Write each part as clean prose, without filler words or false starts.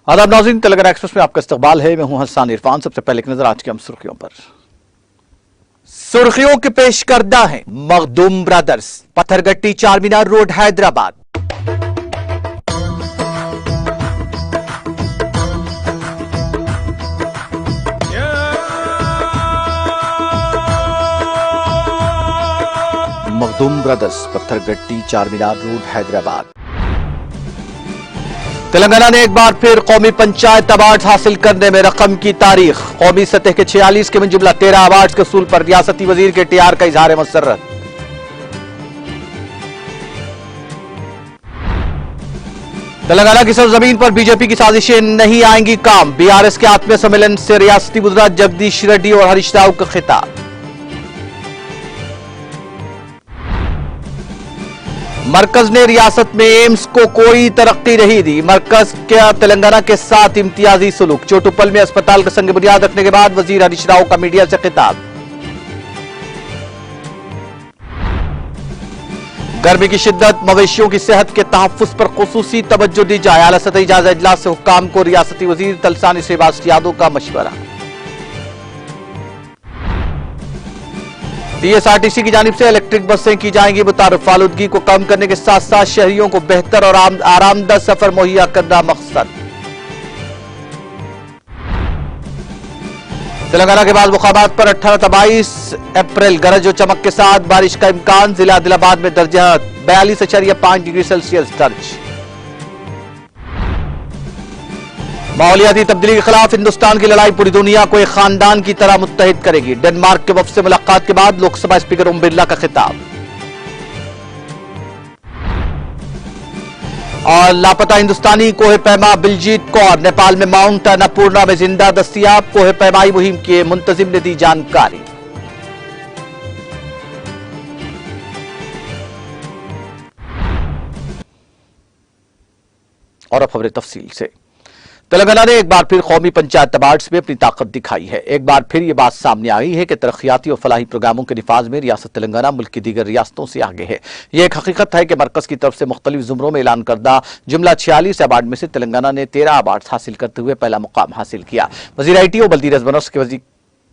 आदाब नाज़रीन, तेलंगाना एक्सप्रेस में आपका इस्तकबाल है। मैं हूं हसन इरफान। सबसे पहले एक नजर आज की हम सुर्खियों पर। सुर्खियों के पेश करदा है Makhdoom brothers, Pathergatti Charminar road Hyderabad. Makhdoom brothers, Pathergatti Charminar road Hyderabad. Telangana ने एक बार फिर कौमी पंचायत अवार्ड हासिल करने में रकम की तारीख। कौमी सतह के 46 के जुमला 13 अवार्ड के असूल पर रियासती वजीर के टीआर का इजहार मसर्रत। तेलंगाना की सरजमीन पर बीजेपी की साजिशें नहीं आएंगी काम। बीआरएस के आत्मीय सम्मेलन से रियासती वज़ीर जगदीश रेड्डी और हरीश राव का खिताब। मरकज ने रियासत में एम्स को कोई तरक्की नहीं दी। मरकज का तेलंगाना के साथ इम्तियाजी सलूक। चोटुपल में अस्पताल का संग बुनियाद रखने के बाद वजीर हरीश राव का मीडिया से खिताब। गर्मी की शिद्दत, मवेशियों की सेहत के तहफ्फुज पर खुसूसी तवज्जो दी जाए। आला सतही जायजा इजलास से हुक्काम को रियासती वजीर तलसानी श्रीवास्तव यादव का मशवरा। टीएसआरटीसी की जानिब से इलेक्ट्रिक बसें की जाएंगी मुतारिफ। आलूदगी को कम करने के साथ साथ शहरियों को बेहतर और आरामदा सफर मुहैया करना मकसद। तेलंगाना के बाद मुकामात पर 18 से 22 अप्रैल गरज और चमक के साथ बारिश का इम्कान। जिला आदिलाबाद में दर्जा 42.5 डिग्री सेल्सियस दर्ज। माहौलियाती तब्दीली के खिलाफ हिंदुस्तान की लड़ाई पूरी दुनिया को एक खानदान की तरह मुत्तहिद करेगी। डेनमार्क के वफ्द से मुलाकात के बाद लोकसभा स्पीकर ओम बिरला का खिताब। और लापता हिंदुस्तानी कोहे पैमा बिलजीत कौर नेपाल में माउंट अन्नपूर्णा में जिंदा दस्तियाब। कोहे पैमाई मुहिम के मुंतजिम ने दी जानकारी। और अब खबरें तफसील से। तेलंगाना ने एक बार फिर कौमी पंचायत अवार्ड्स में अपनी ताकत दिखाई है। एक बार फिर यह बात सामने आई है कि तरक्याती और फलाही प्रोग्रामों के निफाज में रियासत तेलंगाना मुल्क की दीगर रियासतों से आगे है। यह एक हकीकत है कि मरकज की तरफ से मुख्तलिफ जुमरों में ऐलान करदा जुमला 46 अवार्ड में से तेलंगाना ने 13 अवार्ड हासिल करते हुए पहला मुकाम हासिल किया। वजीर IT और बल्दी रजबनस के वजीर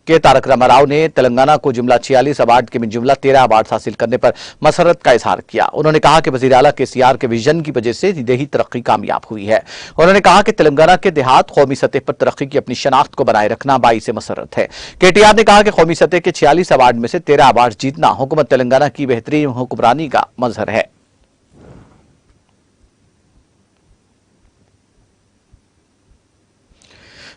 के तारक रामाराव ने तेलंगाना को जुमला 46 अवार्ड के जुमला 13 अवार्ड हासिल करने पर मसरत का इजहार किया। उन्होंने कहा कि वजीर आला KCR के विजन की वजह से देही तरक्की कामयाब हुई है। उन्होंने कहा कि तेलंगाना के देहात कौमी सतह पर तरक्की की अपनी शनाख्त को बनाए रखना बाइस मसरत है। KTR ने कहा कि कौमी सतह के 46 अवार्ड में से 13 अवार्ड जीतना हुकूमत तेलंगाना की बेहतरीन हुक्मरानी का मजहर है।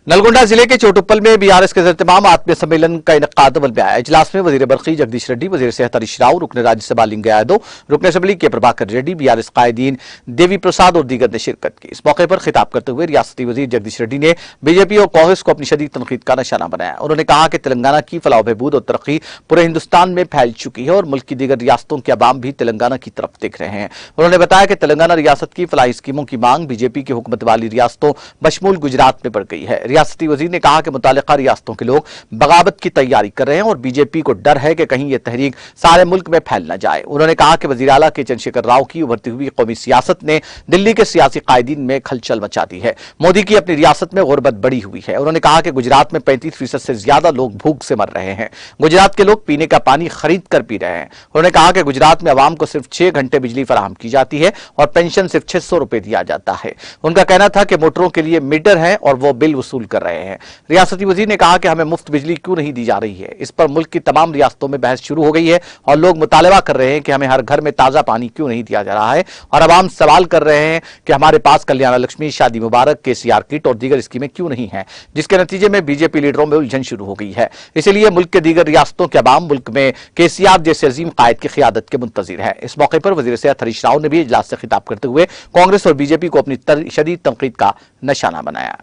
नलगोंडा जिले के चोटुपल में बीआरएस के इत्तेमाम आत्मीय सम्मेलन का इनेकाद अमल में आया। इजलास में वजीर बरकी जगदीश रेड्डी, वजीर सेहत हरीश राव, रुकन राज्यसभा लिंगैया यादव, रुकन असेंबली के प्रभाकर रेड्डी, बीआरएस कायदीन देवी प्रसाद और दीगर ने शिरकत की। इस मौके पर खिताब करते हुए रियासती वजीर जगदीश रेड्डी ने बीजेपी और कांग्रेस को अपनी शदीद तनकीद का निशाना बनाया। उन्होंने कहा कि तेलंगाना की फलाह बहबूद और तरक्की पूरे हिंदुस्तान में फैल चुकी है और मुल्क की दीगर रियासतों के अवाम भी तेलंगाना की तरफ देख रहे हैं। उन्होंने बताया कि तेलंगाना रियासत की फलाही स्कीमों की मांग बीजेपी की हुकूमत वाली रियासतों बशमूल गुजरात में बढ़ गई है। रियासती वजीर ने कहा कि मुतालिका रियासतों के लोग बगावत की तैयारी कर रहे हैं और बीजेपी को डर है कि कहीं यह तहरीक सारे मुल्क में फैल न जाए। उन्होंने कहा कि वजीर आला के चंद्रशेखर राव की उभरती हुई कौमी सियासत ने दिल्ली के सियासी कायदीन में खलचल मचा दी है। मोदी की अपनी रियासत में गुर्बत बढ़ी हुई है। उन्होंने कहा कि गुजरात में 35% से ज्यादा लोग भूख से मर रहे हैं। गुजरात के लोग पीने का पानी खरीद कर पी रहे हैं। उन्होंने कहा कि गुजरात में अवाम को सिर्फ 6 घंटे बिजली फराहम की जाती है और पेंशन सिर्फ 600 रुपए दिया जाता है। उनका कहना था कि मोटरों के लिए मीटर है और वो बिल वसूल कर रहे हैं। रियासती वजीर ने कहा कि हमें मुफ्त बिजली क्यों नहीं दी जा रही है। इस पर मुल्क की तमाम रियासतों में बहस शुरू हो गई है और लोग मुतालबा कर रहे हैं कि हमें हर घर में ताजा पानी क्यों नहीं दिया जा रहा है और अवाम सवाल कर रहे हैं कि हमारे पास कल्याण लक्ष्मी, शादी मुबारक, KCR किट और दीगर स्कीमें क्यों नहीं है, जिसके नतीजे में बीजेपी लीडरों में उलझन शुरू हो गई है। इसलिए मुल्क के दीगर रियासतों के अवाम मुल्क में KCR जैसे अजीम कायद की क़ियादत के मुंतजिर है। इस मौके पर वजीर सेहत हरीश राव ने भी इजलास से खिताब करते हुए कांग्रेस और बीजेपी को अपनी शदीद तनकीद का निशाना बनाया।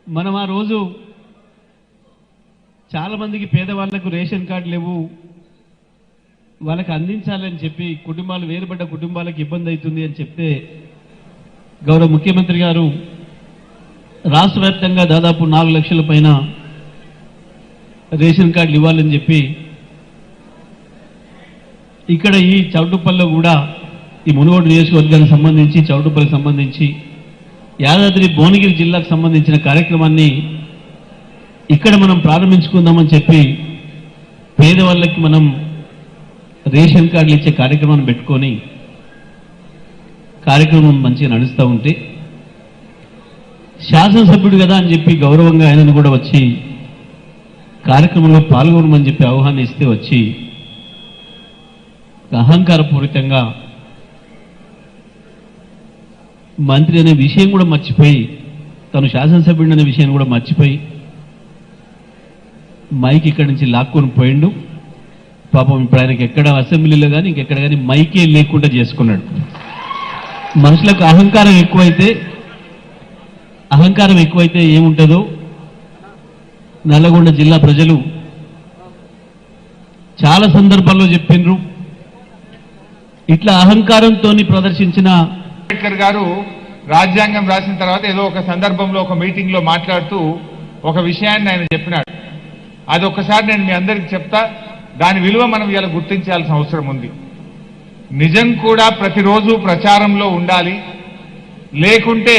మనం ఆ రోజు చాలా మందికి పేదవాళ్లకు రేషన్ కార్డు లేవు, వాళ్ళకి అందించాలని చెప్పి కుటుంబాలు వేరుపడ్డ కుటుంబాలకు ఇబ్బంది అవుతుంది అని చెప్తే గౌరవ ముఖ్యమంత్రి గారు రాష్ట్ర వ్యాప్తంగా దాదాపు 4 లక్షల పైన రేషన్ కార్డులు ఇవ్వాలని చెప్పి ఇక్కడ ఈ చౌటుప్పల్లో కూడా ఈ మునుగోడు నియోజకవర్గానికి సంబంధించి చౌటుప్పల్కి సంబంధించి యాదాద్రి భువనగిరి జిల్లాకు సంబంధించిన కార్యక్రమాన్ని ఇక్కడ మనం ప్రారంభించుకుందామని చెప్పి పేదవాళ్ళకి మనం రేషన్ కార్డులు ఇచ్చే కార్యక్రమాన్ని పెట్టుకొని కార్యక్రమం మంచిగా నడుస్తూ ఉంటే శాసనసభ్యుడు కదా అని చెప్పి గౌరవంగా ఆయనను కూడా వచ్చి కార్యక్రమంలో పాల్గొనమని చెప్పి ఆహ్వానిస్తే వచ్చి అహంకారపూరితంగా మంత్రి అనే విషయం కూడా మర్చిపోయి, తను శాసనసభ్యుడు అనే విషయాన్ని కూడా మర్చిపోయి మైక్ ఇక్కడి నుంచి లాక్కొని పోయిండు. పాపం ఇప్పుడు ఆయనకి ఎక్కడ అసెంబ్లీలో కానీ ఇంకెక్కడ కానీ మైకే లేకుండా చేసుకున్నాడు. మనుషులకు అహంకారం ఎక్కువైతే ఏముంటుందో నల్లగొండ జిల్లా ప్రజలు చాలా సందర్భాల్లో చెప్పిండ్రు. ఇట్లా అహంకారంతో ప్రదర్శించిన అంబేద్కర్ గారు రాజ్యాంగం రాసిన తర్వాత ఏదో ఒక సందర్భంలో ఒక మీటింగ్ లో మాట్లాడుతూ ఒక విషయాన్ని ఆయన చెప్పినాడు. అది ఒక్కసారి నేను మీ అందరికి చెప్తా. దాని విలువ మనం ఇలా గుర్తించాల్సిన అవసరం ఉంది. నిజం కూడా ప్రతిరోజు ప్రచారంలో ఉండాలి, లేకుంటే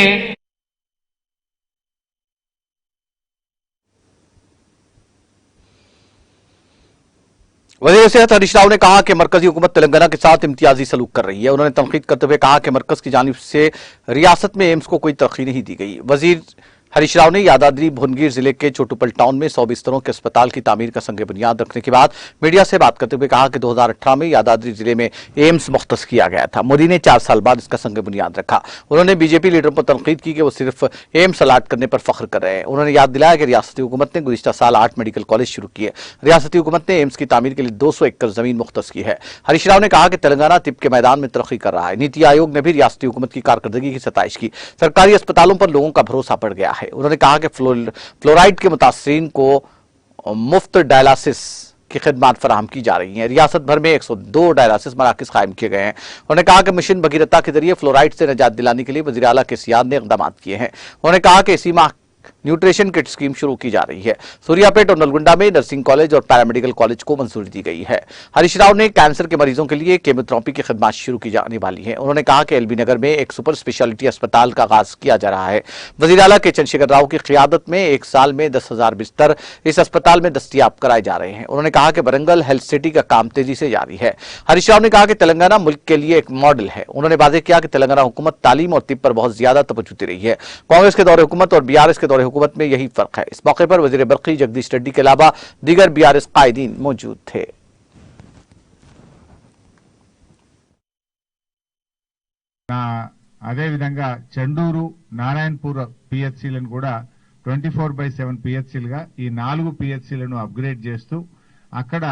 वज़ीर सेहत हरीश राव ने कहा कि मरकजी हुकूमत तेलंगाना के साथ इम्तियाजी सलूक कर रही है। उन्होंने तनकीद करते हुए कहा कि मरकज की जानिब से रियासत में एम्स को कोई तरक्की नहीं दी गई। वज़ीर हरीश राव ने यादाद्री भुवनगिर जिले के चोटुपल टाउन में 100 बिस्तरों के अस्पताल की तामीर का संग बुनियाद रखने के बाद मीडिया से बात करते हुए कहा कि 2018 में यादाद्री जिले में एम्स मुख्तस किया गया था। मोदी ने 4 साल बाद इसका संग बुनियाद रखा। उन्होंने बीजेपी लीडरों पर तनकीद की कि वो सिर्फ एम्स अलाट करने पर फख्र कर रहे हैं। उन्होंने याद दिलाया कि रियासती हुकूमत ने गुज़िश्ता साल 8 मेडिकल कॉलेज शुरू किए। रियासती हुकूमत ने एम्स की तामीर के लिए 200 एकड़ जमीन मुख्तस की है। हरीश राव ने कहा कि तेलंगाना तिब के मैदान में तरक्की कर रहा है। नीति आयोग ने भी रियासती हुकूमत की कारकर्दगी की सताइश की। सरकारी अस्पतालों पर लोगों का भरोसा बढ़ गया है। उन्होंने कहा कि फ्लोराइड के मुतासरीन को मुफ्त डायलिसिस की खिदमत फराहम की जा रही है। रियासत भर में 102 डायलिसिस मराकज कायम किए गए हैं। उन्होंने कहा कि मिशन भगीरथा के जरिए फ्लोराइड से निजात दिलाने के लिए वज़ीर आला केसीआर ने इक़दाम किए हैं। उन्होंने कहा कि इसी माह न्यूट्रिशन किट स्कीम शुरू की जा रही है। सूर्यापेट और नलगुंडा में नर्सिंग कॉलेज और पैरामेडिकल कॉलेज को मंजूरी दी गई है। हरीश राव ने कैंसर के मरीजों के लिए केमोथेरेपी की खिदमत शुरू की जाने वाली है। उन्होंने कहा कि एलबी नगर में एक सुपर स्पेशलिटी अस्पताल का आगाज किया जा रहा है। वज़ीर आला के चंद्रशेखर राव की क़ियादत में 1 साल में 10,000 बिस्तर इस अस्पताल में दस्तयाब कराए जा रहे हैं। उन्होंने कहा कि वरंगल हेल्थ सिटी का काम तेजी से जारी है। हरीश राव ने कहा कि तेलंगाना मुल्क के लिए एक मॉडल है। उन्होंने वादे किया कि तेलंगाना हुकूमत तालीम और तिब पर बहुत ज्यादा तवज्जो दे रही है। कांग्रेस के दौरे हुकूमत और बीआरएस के दौरे हुकूमत में यही फर्क है। इस मौके पर वज़ीर बरक़ी जगदीश रेड्डी के अलावा दीगर बीआरएस कायदीन मौजूद थे। అదే విధంగా చెండూరు నారాయణపూర్ పిహెచ్సిలను కూడా 24/7 పిహెచ్సిలుగా ఈ 4 పిహెచ్సిలను అప్గ్రేడ్ చేస్తూ అక్కడ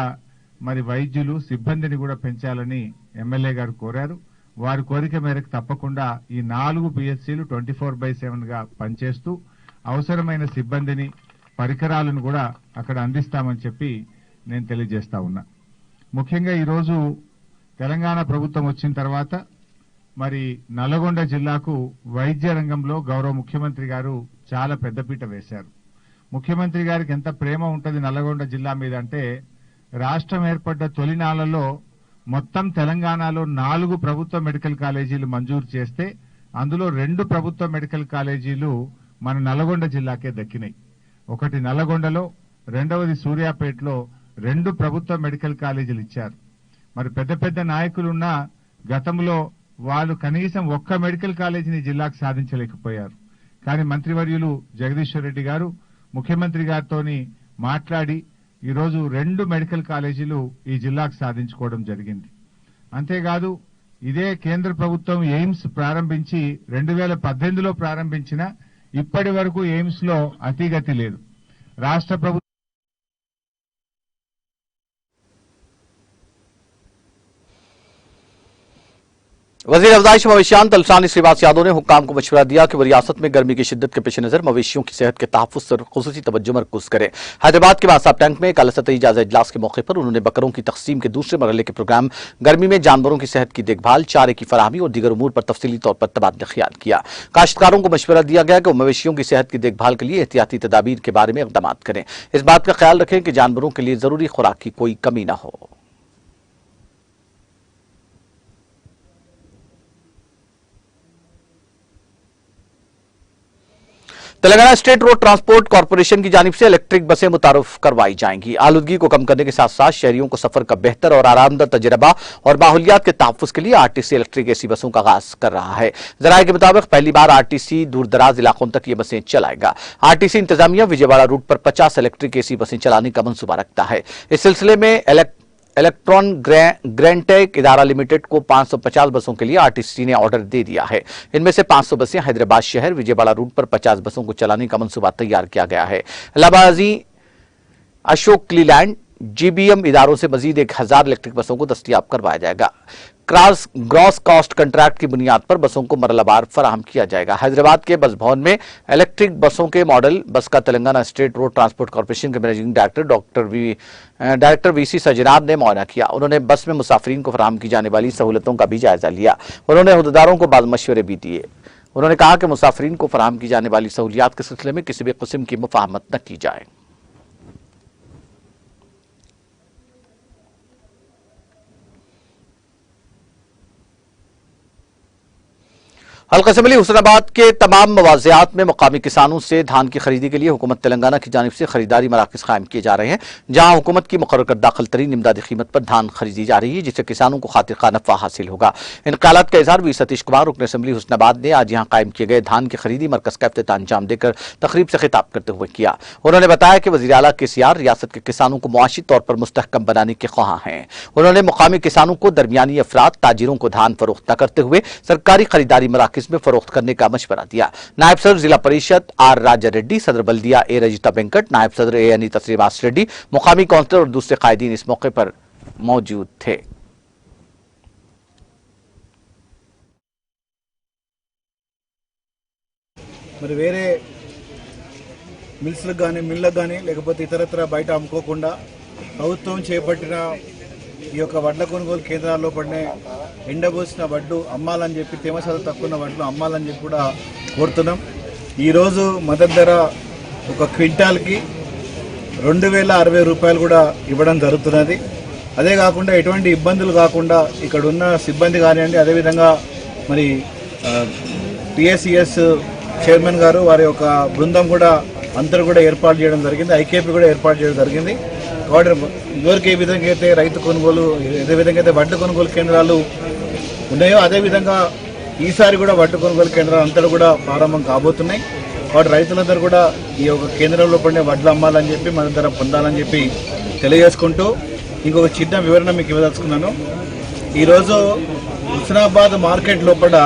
మరి వైద్యులు సిబ్బందిని కూడా పెంచాలని ఎమ్మెల్యే గారు కోరారు. వారి కోరిక మేరకు తప్పకుండా ఈ 4 పిహెచ్సిలు 24/7 గా పనిచేస్తూ అవసరమైన సిబ్బందిని పరికరాలను కూడా అక్కడ అందిస్తామని చెప్పి నేను తెలియజేస్తా ఉన్నా. ముఖ్యంగా ఈరోజు తెలంగాణ ప్రభుత్వం వచ్చిన తర్వాత మరి నల్లగొండ జిల్లాకు వైద్య రంగంలో గౌరవ ముఖ్యమంత్రి గారు చాలా పెద్దపీట వేశారు. ముఖ్యమంత్రి గారికి ఎంత ప్రేమ ఉంటుంది నల్లగొండ జిల్లా మీద అంటే రాష్ట్రం ఏర్పడ్డ తొలినాళ్లలో మొత్తం తెలంగాణలో 4 ప్రభుత్వ మెడికల్ కాలేజీలు మంజూరు చేస్తే అందులో 2 ప్రభుత్వ మెడికల్ కాలేజీలు మన నల్లగొండ జిల్లాకే దక్కినాయి. ఒకటి నల్లగొండలో, రెండవది సూర్యాపేటలో 2 ప్రభుత్వ మెడికల్ కాలేజీలు ఇచ్చారు. మరి పెద్ద పెద్ద నాయకులున్న గతంలో వాళ్ళు కనీసం ఒక్క మెడికల్ కాలేజీని జిల్లాకు సాధించలేకపోయారు. కానీ మంత్రివర్యులు జగదీశ్వర్ రెడ్డి గారు ముఖ్యమంత్రి గారితో మాట్లాడి ఈరోజు 2 మెడికల్ కాలేజీలు ఈ జిల్లాకు సాధించుకోవడం జరిగింది. అంతేకాదు ఇదే కేంద్ర ప్రభుత్వం ఎయిమ్స్ ప్రారంభించి 2018లో ప్రారంభించిన ఇప్పటి వరకు ఎయిమ్స్ లో అతిగతి లేదు. రాష్ట్ర ప్రభుత్వం वजीर अफजाइश मवेशियान तलसानी श्रीवास यादव ने हुक्काम को मशवरा दिया कि वो रियासत में गर्मी की शिद्दत के पेश नजर मवेशियों की सेहत के तहफ़्फ़ुज़ पर खुसूसी तवज्जो मरकूज करें। हैदराबाद के बासाब टैंक में एक आला सतही जायजा इजलास के मौके पर उन्होंने बकरों की तकसीम के दूसरे मरहले के प्रोग्राम गर्मी में जानवरों की सेहत की देखभाल, चारे की फराहमी और दीगर उमूर पर तफसीली तौर पर तबादला ख्याल किया। काश्तकारों को मशवरा दिया गया कि वो मवेशियों की सेहत की देखभाल के लिए एहतियाती तदाबीर के बारे में इक़दाम करें। इस बात का ख्याल रखें कि जानवरों के लिए जरूरी खुराक की कोई कमी न हो। Telangana state road transport corporation की जानिब से इलेक्ट्रिक बसें मुतारुफ करवाई जाएंगी। आलूदगी को कम करने के साथ साथ शहरियों को सफर का बेहतर और आरामदा तजर्बा और माहौलियात के तहफ़्फ़ुज़ के लिए आरटीसी इलेक्ट्रिक एसी बसों का आगाज कर रहा है। जराये के मुताबिक पहली बार आरटीसी दूर दराज इलाकों तक ये बसें चलाएगा। आरटीसी इंतजामिया विजयवाड़ा रूट पर 50 इलेक्ट्रिक एसी बसें चलाने का मंसूबा रखता है। इस सिलसिले में इलेक्ट्रॉन ग्रैंटेक इदारा लिमिटेड को 550 बसों के लिए आरटीसी ने ऑर्डर दे दिया है। इनमें से 500 बसें हैदराबाद शहर विजयवाड़ा रूट पर 50 बसों को चलाने का मंसूबा तैयार किया गया है। इलाहाबादी अशोक लीलैंड जीबीएम इदारों से मजीद 1000 इलेक्ट्रिक बसों को दस्तयाब करवाया जाएगा। ग्रॉस कॉस्ट कंट्रैक्ट की बुनियाद पर बसों को मरलबार फराहम किया जाएगा। हैदराबाद के बस भवन में इलेक्ट्रिक बसों के मॉडल बस का Telangana state road transport corporation के मैनेजिंग डायरेक्टर वीसी सजनाब ने मुआयना किया। उन्होंने बस में मुसाफिरीन को फराहम की जाने वाली सहूलतों का भी जायजा लिया। उन्होंने अहदेदारों को बाद मशवरे भी दिए। उन्होंने कहा कि मुसाफिरीन को फराहम की जाने वाली सहूलियात के सिलसिले में किसी भी किस्म की मुफाहमत न की जाए। हल्का असम्बली हुसैनाबाद के तमाम मवाज़ियात में मुकामी किसानों से धान की खरीदी के लिए हुकूमत तेलंगाना की जानिब से खरीदारी मराकज़ कायम किए जा रहे हैं, जहां हुकूमत की मुकर्रर करदा अक़ल इमदादी कीमत पर धान खरीदी जा रही है, जिससे किसानों को खातिर खा नफ़ा हासिल होगा। इन ख्यालात का इज़हार वीर सतीश कुमार रुकन असम्बली हुसैनाबाद ने आज यहाँ कायम किए गए धान की खरीदी मरकज़ का इफ्तिताह अंजाम देकर तकरीब से खिताब करते हुए किया। उन्होंने बताया कि वज़ीर आला केसीआर रियासत के किसानों को मुआशी तौर पर मुस्तहकम बनाने के ख्वाहां हैं। उन्होंने मुकामी किसानों को दरमियानी अफराद ताजिरों को धान फरोख्त न करते हुए सरकारी खरीदारी मराकज़ में फरोख्त करने का मशवरा दिया। नायब सदर जिला परिषद आर राजा रेड्डी, सदर बल्दिया ए रजिता वेंकट, नायब सदर ए अनिता श्रीवास रेड्डी, मुकामी काउंसलर और दूसरे कायदीन इस मौके पर मौजूद थे। మరి వేరే మిల్స్లకు కానీ మిల్లకు కానీ లేకపోతే ఇతరత్ర బయట అమ్ముకోకుండా ప్రభుత్వం చేపట్టిన ఈ యొక్క వడ్ల కొనుగోలు కేంద్రాల్లో పడిన ఎండబోసిన వడ్లు అమ్మాలని చెప్పి తేమ శాతం తక్కువ ఉన్న వడ్లు అమ్మాలని చెప్పి కూడా కోరుతున్నాం। ఈరోజు మద్దతు ధర ఒక క్వింటాల్కి 2060 రూపాయలు కూడా ఇవ్వడం జరుగుతున్నది। అదే కాకుండా ఎటువంటి ఇబ్బందులు కాకుండా ఇక్కడ ఉన్న సిబ్బంది కానివ్వండి, అదేవిధంగా మరి టీఎస్ఈఎస్ చైర్మన్ గారు వారి యొక్క బృందం కూడా అందరూ కూడా ఏర్పాటు చేయడం జరిగింది, ఐకేపీ కూడా ఏర్పాటు చేయడం జరిగింది। కాబట్టి ఇదివరకు ఏ విధంగా అయితే రైతు కొనుగోలు, ఏ విధంగా అయితే వడ్ల కొనుగోలు కేంద్రాలు ఉన్నాయో అదేవిధంగా ఈసారి కూడా వడ్ల కొనుగోలు కేంద్రాలు అంతా కూడా ప్రారంభం కాబోతున్నాయి। కాబట్టి రైతులందరూ కూడా ఈ యొక్క కేంద్రంలో పడిన వడ్లు అమ్మాలని చెప్పి మన ధర పొందాలని చెప్పి తెలియజేసుకుంటూ ఇంకొక చిన్న వివరణ మీకు ఇవ్వదలుచుకున్నాను। ఈరోజు హుస్నాబాద్ మార్కెట్ లోపల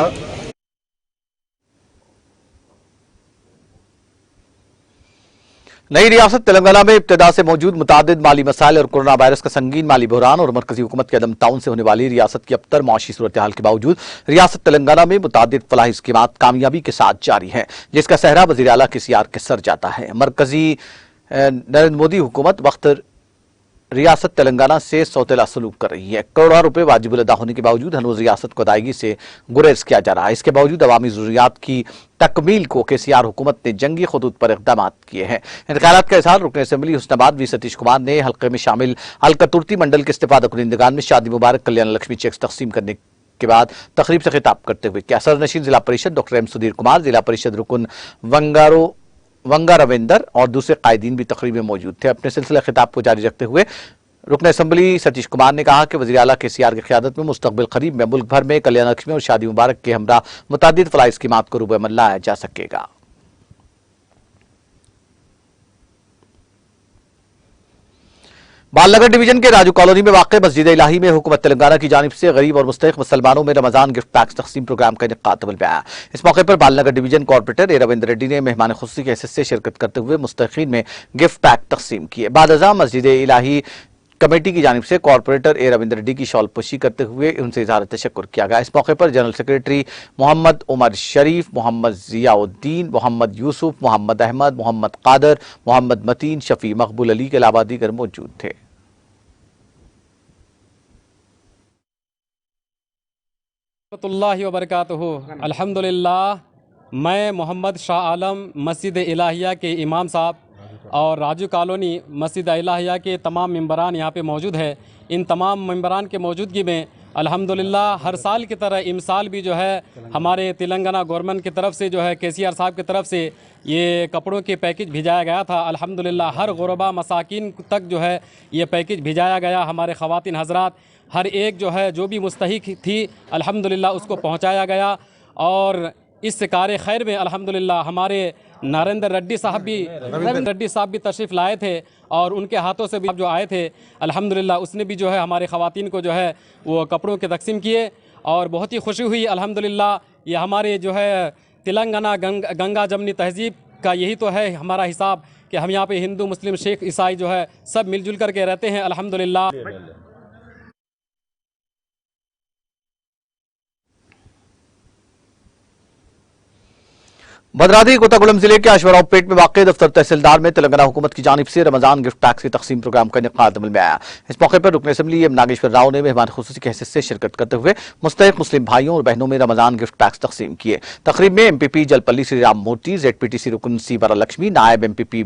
नई रियासत तेलंगाना में इब्तिदा से मौजूद मुतादिद माली मसाइल और कोरोना वायरस का संगीन माली बहरान और मरकजी हुकूमत के अदम ताउन से होने वाली रियासत की अबतर मुआशी सूरत हाल के बावजूद रियासत तेलंगाना में मुतादिद फलाही स्कीमात कामयाबी के साथ जारी है, जिसका सहरा वज़ीर आला केसीआर के सर जाता है। मरकजी नरेंद्र मोदी हुकूमत वक्त रियासत तेलंगाना से सौतेला सलूक कर रही है। करोड़ों रुपए वाजिबुल अदा होने के बावजूद हनूज रियासत को अदायगी से गुरेज किया जा रहा है। इसके बावजूद अवामी जरूरियात की तकमील को केसीआर हुकूमत ने जंगी खतूत पर इक़दाम किए हैं। इन ख्यालात का इज़हार रुकन असम्बली हुस्नाबाद वी सतीश कुमार ने हल्के में शामिल अलकतुर्ती मंडल के इस्तिफादा कुनिंदगान में शादी मुबारक कल्याण लक्ष्मी चेक्स तकसीम करने के बाद तकरीब से खिताब करते हुए किया। सदर नशीन जिला परिषद डॉक्टर एम सुधीर कुमार, जिला परिषद रुकन वंगा रविंदर और दूसरे कायदीन भी तकरीब में मौजूद थे। अपने सिलसिला खिताब को जारी रखते हुए रुकन असम्बली सतीश कुमार ने कहा कि वज़ीर आला केसीआर की क़यादत में मुस्तक़बिल करीब में मुल्क भर में कल्याण लक्ष्मी और शादी मुबारक के हमरा मुतादिद फलाही स्कीमात को रूबे अमल लाया जा सकेगा। बालनगर डिवीजन के राजू कॉलोनी में वाक़ मस्जिद इलाही में हुकूमत तेलंगाना की जानिब से गरीब और मुस्तहिक़ मुसलमानों में रमजान गिफ्ट पैक्स तकसीम प्रोग्राम का इनेकाद अमल में आया। इस मौके पर बालनगर डिवीजन कॉर्पोरेटर ए रविंद्र रेड्डी ने मेहमान खुसूसी के हैसियत से शिरकत करते हुए मुस्तहिक़ीन में गिफ्ट पैक तकसीम किए। बाद अज़ां मस्जिद इलाही कमेटी की जानिब से कॉरपोरेटर ए रविंद्र रेड्डी की शॉलपोशी करते हुए उनसे इजहार तशक्कुर किया गया। इस मौके पर जनरल सेक्रेटरी मोहम्मद उमर शरीफ, मोहम्मद जियाउद्दीन, मोहम्मद यूसुफ, मोहम्मद अहमद, मोहम्मद कादर, मोहम्मद मतीन, शफी, मकबूल अली के अलावा दीगर मौजूद थे। रहमतुल्लाहि व बरकातुहू। अल्हम्दुलिल्लाह, मैं मोहम्मद शाह आलम मस्जिद इलाहिया के इमाम साहब और राजू कॉलोनी मस्जिद इलाहिया के तमाम मेंबरान यहाँ पे मौजूद है। इन तमाम मेंबरान के मौजूदगी में अल्हम्दुलिल्लाह हर साल की तरह इमसाल भी जो है हमारे तेलंगाना गवर्नमेंट की तरफ से जो है केसीआर साहब की तरफ से ये कपड़ों के पैकेज भिजाया गया था। अल्हम्दुलिल्लाह हर गुरबा मसाकिन तक जो है ये पैकेज भिजाया गया। हमारे ख़वातीन हज़रात हर एक जो है जो भी मुस्तहिक थी अल्हम्दुलिल्लाह उसको पहुँचाया गया। और इस कार्य खैर में अल्हम्दुलिल्लाह हमारे नरेंद्र रेड्डी साहब भी तशरीफ़ लाए थे और उनके हाथों से भी जो आए थे अल्हम्दुलिल्लाह उसने भी जो है हमारे ख़वातीन को जो है वो कपड़ों के तकसीम किए और बहुत ही खुशी हुई। अल्हम्दुलिल्लाह ये हमारे जो है तेलंगाना गंगा जमनी तहज़ीब का यही तो है हमारा हिसाब कि हम यहाँ पे हिंदू मुस्लिम सिख ईसाई जो है सब मिलजुल करके रहते हैं अल्हम्दुलिल्लाह। भद्राद्री कोत्तागुड़म जिले के अश्वराव पेट में वाक़ दफ्तर तहसीलदार में तेलंगाना हुकूमत की जानिब से रमजान गिफ्ट पैक्स की तकसीम प्रोग्राम का इनेकाद अमल में आया। इस मौके पर रुकन असम्बली एम नागेश्वर राव ने मेहमान खुसूसी की हैसियत से शिरकत करते हुए मुस्तहिक मुस्लिम भाइयों और बहनों में रमजान गिफ्ट पैक्स तकसीम किए। तकरीब में एमपीपी जलपल्ली श्री राम मूर्ति, जेडपीटीसी रुकन सी वरलक्ष्मी, नायब एमपीपी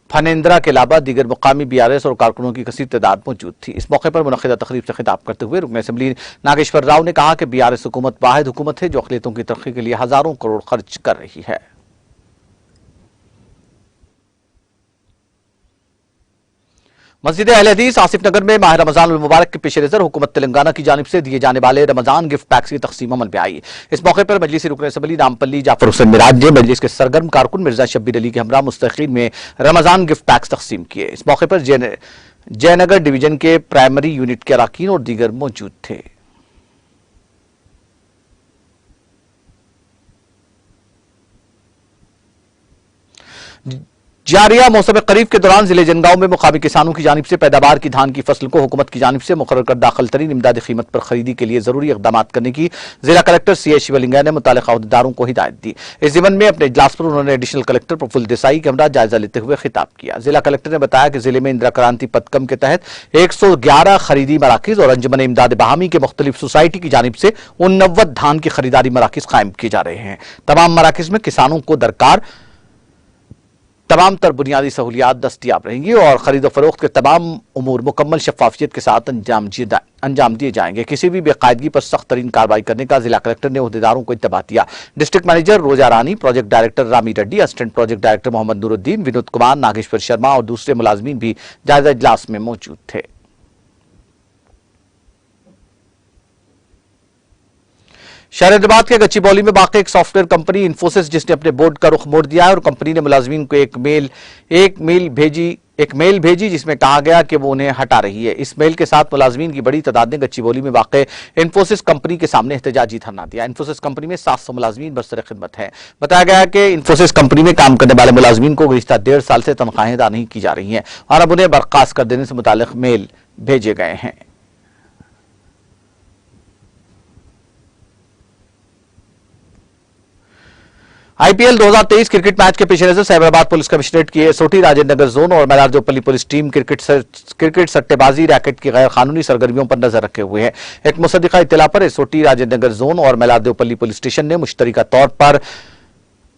फनेंद्रा के अलावा दीगर मुकामी बीआरएस और कारकुनों की कसीर तादाद मौजूद थी। इस मौके पर मुनक़िदा तकरीब से खिताब करते हुए रुकन असम्बली नागेश्वर राव ने कहा कि बीआरएस हुकूमत वाहिद हुकूमत है जो अक़लियतों की तरक्की के लिए हजारों करोड़ खर्च कर रही है। मस्जिद अहले हदीस आसिफ नगर में माह रमजान मुबारक के पेश नजर हुकूमत तेलंगाना की जानिब से दिए जाने वाले रमजान गिफ्ट पैक्स की तकसीम अमल में आई। इस मौके पर मजलिसी रुकन असम्बली नामपल्ली जाफर हुसैन मिराज ने मजलिस के सरगर्म कारकुन मिर्जा शब्बीर अली के हमरा मुस्तकीन में रमजान गिफ्ट पैक्स तकसीम किए। इस मौके पर जयनगर डिवीजन के प्राइमरी यूनिट के अराकीन और दीगर मौजूद थे। जारिया मौसम करीब के दौरान जिले जनगांव में मुकामी किसानों की जानिब से पैदावार की धान की फसल को हुकूमत की जानिब से मुकर्रर करदा दाखिल तरीन इमदादी कीमत पर खरीदी के लिए जरूरी इकदाम करने की जिला कलेक्टर सी एच शिवलिंगा ने मुतालिका अहदेदारों को हिदायत दी। इस ज़िमन में अपने इजलास पर उन्होंने एडिशनल कलेक्टर प्रफुल्ल देसाई के हमरा जायजा लेते हुए खिताब किया। जिला कलेक्टर ने बताया कि जिले में इंदिरा क्रांति पदकम के तहत 111 खरीदी मराकिज और अंजुमन इमदाद बहामी के मुख्तलिफ सोसाइटी की जानिब से 89 धान की खरीदारी मराकिज कायम किए जा रहे हैं। तमाम मराकिज में किसानों को दरकार तमाम तर बुनियादी सहूलियात दस्तियाब रहेंगी और खरीद फरोख्त के तमाम उमूर मुकम्मल शफाफियत के साथ अंजाम दिए जाएंगे। किसी भी बेकायदगी पर सख्त तरीन कार्रवाई करने का जिला कलेक्टर ने अहदेदारों को इंतबाह दिया। District manager Roja Rani, project director Rami Reddy, assistant project director Mohammad Nooruddin, Vinod Kumar, Nageshwar Sharma और दूसरे मुलाजमीन भी जायजा इजलास में मौजूद थे। शहर हैदराबाद के गच्चीबौली में वाक़ एक सॉफ्टवेयर कंपनी इन्फोसिस जिसने अपने बोर्ड का रुख मोड़ दिया है और कंपनी ने मुलाजमीन को एक मेल भेजी जिसमें कहा गया कि वो उन्हें हटा रही है। इस मेल के साथ मुलाजमीन की बड़ी तादाद ने गच्चीबौली में वाक़ इन्फोसिस कंपनी के सामने एहतजाजी धरना दिया। इन्फोसिस कंपनी में 700 मुलाजमीन बरसर खिदमत है। बताया गया है कि इन्फोसिस कंपनी में काम करने वाले मुलाजमीन को गुज़िश्ता 1.5 साल से तनख्वाहें अदा नहीं की जा रही हैं और अब उन्हें बर्खास्त कर देने से मुताल्लिक मेल भेजे गए हैं। आईपीएल 2023 क्रिकेट मैच के पेश नजर साइबराबाद पुलिस कमिश्नरेट की एसओटी राजेंद्र नगर जोन और मैलारदेवपल्ली पुलिस टीम क्रिकेट सट्टेबाजी रैकेट की गैर कानूनी सरगर्मियों पर नजर रखे हुए हैं। एक मुसद्दिका इत्तला पर एसओटी राजेंद्र नगर जोन और मैलारदेवपल्ली पुलिस स्टेशन ने मुश्तरका तौर पर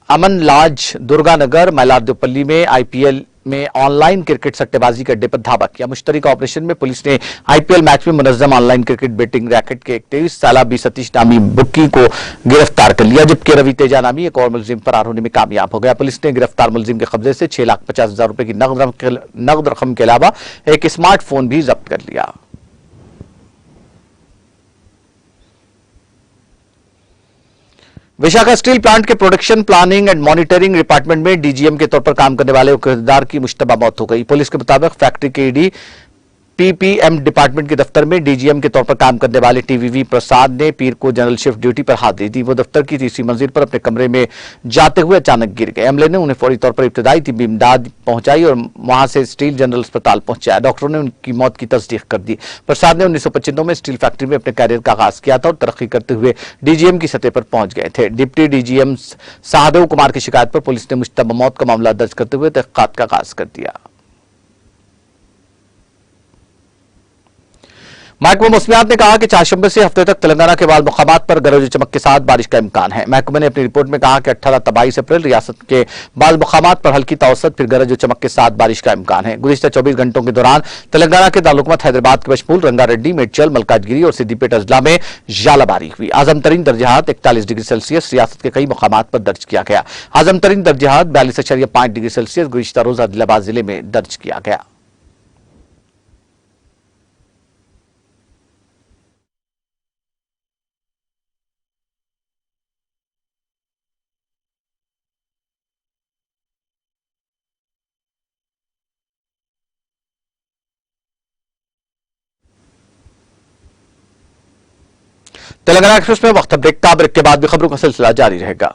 अमन लाज दुर्गानगर मैलारदेवपल्ली में आईपीएल में ऑनलाइन क्रिकेट सट्टेबाजी के अड्डे पर धावा किया। मुश्तरका ऑपरेशन में पुलिस ने आईपीएल मैच में मुनज़्ज़म ऑनलाइन क्रिकेट बेटिंग रैकेट के एक 23 साला बी सतीश नामी बुक्की को गिरफ्तार कर लिया, जबकि रवि तेजा नामी एक और मुलजिम फरार होने में कामयाब हो गया। पुलिस ने गिरफ्तार मुलजिम के कब्जे से 6,50,000 रुपए की नकद रकम के अलावा एक स्मार्टफोन भी जब्त कर लिया। विशाखा स्टील प्लांट के production planning and monitoring department में डीजीएम के तौर पर काम करने वाले एक अहदेदार की मुश्तबा मौत हो गई। पुलिस के मुताबिक फैक्ट्री के ईडी पीपीएम डिपार्टमेंट के दफ्तर में डीजीएम के तौर पर काम करने वाले टीवीवी प्रसाद ने पीर को जनरल शिफ्ट ड्यूटी पर हाजिरी दी। वो दफ्तर की तीसरी मंजिल पर अपने कमरे में जाते हुए अचानक गिर गए। अमले ने उन्हें फौरी तौर पर इब्तदाई तिब्बी इमदाद पहुंचाई और वहां से स्टील जनरल अस्पताल पहुंचाया। डॉक्टरों ने उनकी मौत की तस्दीक कर दी। प्रसाद ने 1995 में स्टील फैक्ट्री में अपने कैरियर का आगाज किया था और तरक्की करते हुए डीजीएम की सतह पर पहुंच गए थे। डिप्टी डीजीएम साहदेव कुमार की शिकायत पर पुलिस ने मुश्तबा मौत का मामला दर्ज करते हुए तहकीकात का आगाज कर दिया। महकमा मौसमियात ने कहा कि चारशंबे से हफ्ते तक तेलंगाना के बाल मुकामात पर गरज चमक के साथ बारिश का इम्कान है। महकमे ने अपनी रिपोर्ट में कहा कि 18 ta 22 अप्रैल रियासत के बाल मुकामात पर हल्की तावसत फिर गरज चमक के साथ बारिश का इम्कान है। गुज़िश्ता 24 घंटों के दौरान तेलंगाना के दारुलहुकूमत हैदराबाद के बशमूल रंगारेड्डी, मेडचल, मलकाजगिरी और सिद्दीपेट अजला में जालाबारी हुई। आजम तरीन दर्जात 41 डिग्री सेल्सियस रियासत के कई मुकामात पर दर्ज किया गया। आजम तरीन दर्जात 42.5 डिग्री सेल्सियस गुज़िश्ता रोज आदिलाबाद जिले में दर्ज किया गया। तेलंगाना एक्सप्रेस में वक्त ब्रेक का, ब्रेक के बाद भी खबरों का सिलसिला जारी रहेगा।